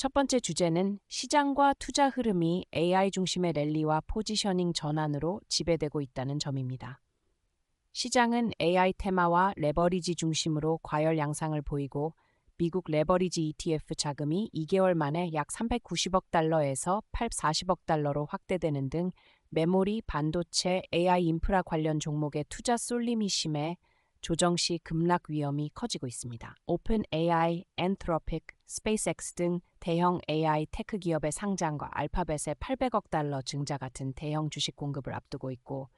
첫 번째 주제는 시장과 투자 흐름이 AI 중심의 랠리와 포지셔닝 전환으로 지배되고 있다는 점입니다. 시장은 AI 테마와 레버리지 중심으로 과열 양상을 보이고 미국 레버리지 ETF 자금이 2개월 만에 약 390억 달러에서 840억 달러로 확대되는 등 메모리, 반도체, AI 인프라 관련 종목의 투자 쏠림이 심해 조정 시 급락 위험이 커지고 있습니다. 오픈 AI, 엔트로픽, 스페이스X 등 대형 AI 테크 기업의 상장과 알파벳의 800억 달러 증자 같은 대형 주식 공급을 앞두고 있고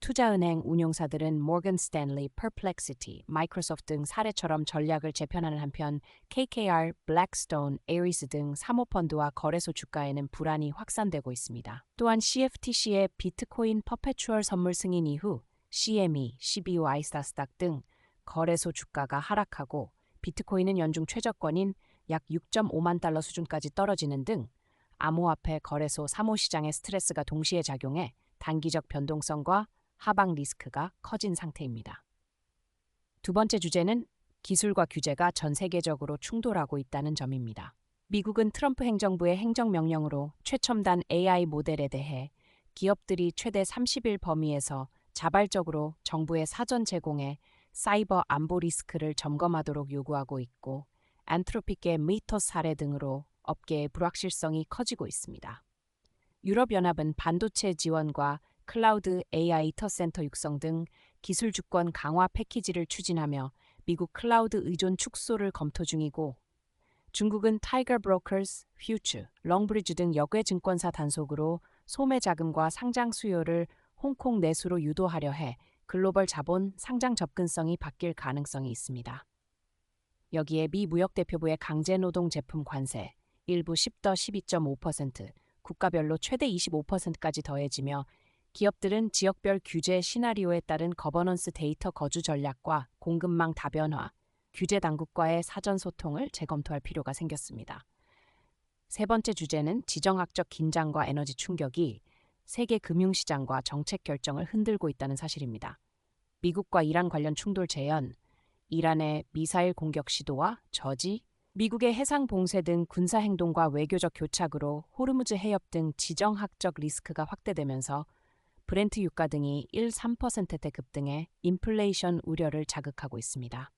투자은행 운용사들은 모건 스탠리, 퍼플렉시티, 마이크로소프트 등 사례처럼 전략을 재편하는 한편 KKR, 블랙스톤, 에리스 등 사모펀드와 거래소 주가에는 불안이 확산되고 있습니다. 또한 CFTC의 비트코인 퍼페추얼 선물 승인 이후 CME, CBOI 스타스닥 등 거래소 주가가 하락하고 비트코인은 연중 최저권인 약 6.5만 달러 수준까지 떨어지는 등 암호화폐 거래소 사모시장의 스트레스가 동시에 작용해 단기적 변동성과 하방 리스크가 커진 상태입니다. 두 번째 주제는 기술과 규제가 전 세계적으로 충돌하고 있다는 점입니다. 미국은 트럼프 행정부의 행정명령으로 최첨단 AI 모델에 대해 기업들이 최대 30일 범위에서 자발적으로 정부에 사전 제공해 사이버 안보 리스크를 점검하도록 요구하고 있고 안트로픽의 미터 사례 등으로 업계의 불확실성이 커지고 있습니다. 유럽연합은 반도체 지원과 클라우드 AI 데이터센터 육성 등 기술 주권 강화 패키지를 추진하며 미국 클라우드 의존 축소를 검토 중이고 중국은 타이거 브로커스, 퓨처, 롱브리지 등 역외 증권사 단속으로 소매 자금과 상장 수요를 홍콩 내수로 유도하려 해 글로벌 자본 상장 접근성이 바뀔 가능성이 있습니다. 여기에 미 무역대표부의 강제노동 제품 관세, 일부 10-12.5%, 국가별로 최대 25%까지 더해지며 기업들은 지역별 규제 시나리오에 따른 거버넌스 데이터 거주 전략과 공급망 다변화, 규제 당국과의 사전 소통을 재검토할 필요가 생겼습니다. 세 번째 주제는 지정학적 긴장과 에너지 충격이 세계 금융시장과 정책 결정을 흔들고 있다는 사실입니다. 미국과 이란 관련 충돌 재현, 이란의 미사일 공격 시도와 저지, 미국의 해상 봉쇄 등 군사 행동과 외교적 교착으로 호르무즈 해협 등 지정학적 리스크가 확대되면서 브렌트 유가 등이 1-3%대 급등해 인플레이션 우려를 자극하고 있습니다.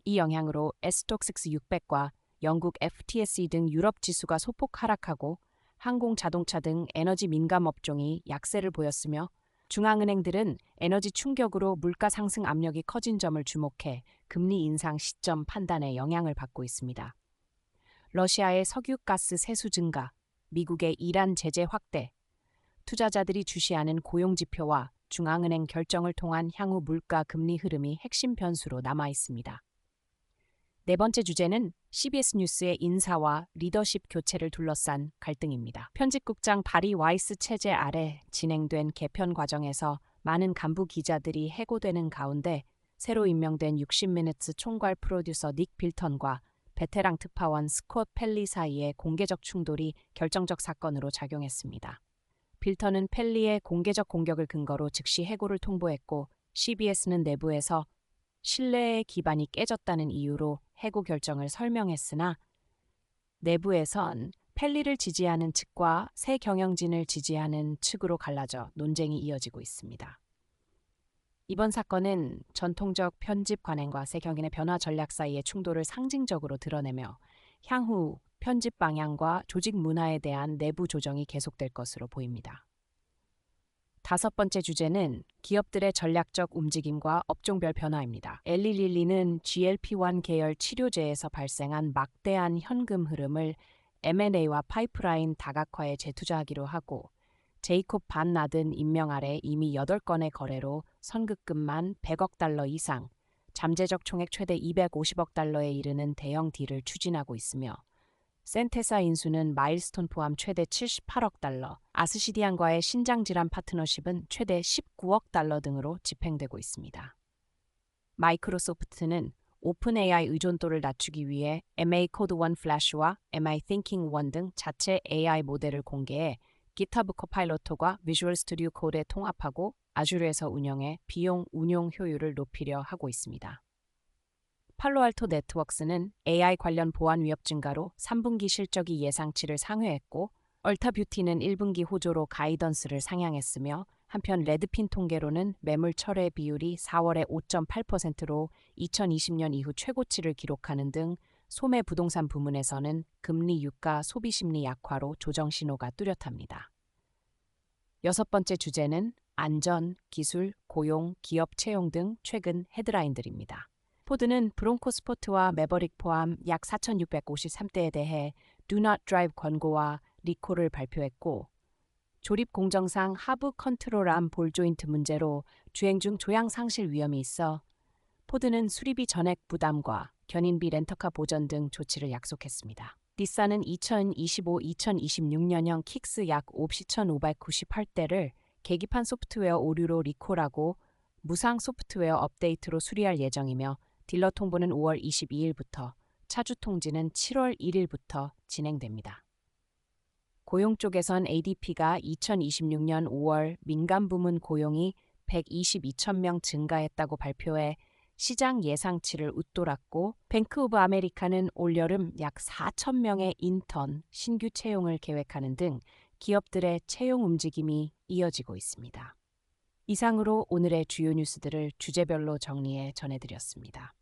이 영향으로 스톡스 600과 영국 FTSE 등 유럽 지수가 소폭 하락하고 항공, 자동차 등 에너지 민감 업종이 약세를 보였으며 중앙은행들은 에너지 충격으로 물가 상승 압력이 커진 점을 주목해 금리 인상 시점 판단에 영향을 받고 있습니다. 러시아의 석유 가스 세수 증가, 미국의 이란 제재 확대, 투자자들이 주시하는 고용 지표와 중앙은행 결정을 통한 향후 물가 금리 흐름이 핵심 변수로 남아 있습니다. 네 번째 주제는 CBS 뉴스의 인사와 리더십 교체를 둘러싼 갈등입니다. 편집국장 바리 와이스 체제 아래 진행된 개편 과정에서 많은 간부 기자들이 해고되는 가운데 새로 임명된 60미니츠 총괄 프로듀서 닉 빌턴과 베테랑 특파원 스콧 펠리 사이의 공개적 충돌이 결정적 사건으로 작용했습니다. 빌턴은 펠리의 공개적 공격을 근거로 즉시 해고를 통보했고 CBS는 내부에서 신뢰의 기반이 깨졌다는 이유로 해고 결정을 설명했으나 내부에선 펠리를 지지하는 측과 새 경영진을 지지하는 측으로 갈라져 논쟁이 이어지고 있습니다. 이번 사건은 전통적 편집 관행과 새 경영의 변화 전략 사이의 충돌을 상징적으로 드러내며 향후 편집 방향과 조직 문화에 대한 내부 조정이 계속될 것으로 보입니다. 다섯 번째 주제는 기업들의 전략적 움직임과 업종별 변화입니다. 엘리릴리는 GLP-1 계열 치료제에서 발생한 막대한 현금 흐름을 M&A와 파이프라인 다각화에 재투자하기로 하고 제이콥 반 나든 임명 아래 이미 8건의 거래로 선급금만 100억 달러 이상, 잠재적 총액 최대 250억 달러에 이르는 대형 딜을 추진하고 있으며 센테사 인수는 마일스톤 포함 최대 78억 달러, 아스시디안과의 신장질환 파트너십은 최대 19억 달러 등으로 집행되고 있습니다. 마이크로소프트는 오픈 AI 의존도를 낮추기 위해 MA 코드 1 플래시와 MI Thinking 1 등 자체 AI 모델을 공개해 GitHub 코파일로트와 비주얼 스튜디오 코드에 통합하고 아주르에서 운영해 비용 운용 효율을 높이려 하고 있습니다. 팔로알토 네트워크스는 AI 관련 보안 위협 증가로 3분기 실적이 예상치를 상회했고, 얼타뷰티는 1분기 호조로 가이던스를 상향했으며, 한편 레드핀 통계로는 매물 철회 비율이 4월에 5.8%로 2020년 이후 최고치를 기록하는 등 소매 부동산 부문에서는 금리 유가 소비 심리 약화로 조정 신호가 뚜렷합니다. 여섯 번째 주제는 안전, 기술, 고용, 기업 채용 등 최근 헤드라인들입니다. 포드는 브론코 스포츠와 매버릭 포함 약 4,653대에 대해 Do Not Drive 권고와 리콜을 발표했고, 조립 공정상 하부 컨트롤암 볼 조인트 문제로 주행 중 조향 상실 위험이 있어 포드는 수리비 전액 부담과 견인비 렌터카 보전 등 조치를 약속했습니다. 닛산은 2025-2026년형 킥스 약 5,598대를 계기판 소프트웨어 오류로 리콜하고 무상 소프트웨어 업데이트로 수리할 예정이며, 딜러 통보는 5월 22일부터, 차주 통지는 7월 1일부터 진행됩니다. 고용 쪽에선 ADP가 2026년 5월 민간 부문 고용이 122,000명 증가했다고 발표해 시장 예상치를 웃돌았고, 뱅크 오브 아메리카는 올여름 약 4,000명의 인턴 신규 채용을 계획하는 등 기업들의 채용 움직임이 이어지고 있습니다. 이상으로 오늘의 주요 뉴스들을 주제별로 정리해 전해드렸습니다.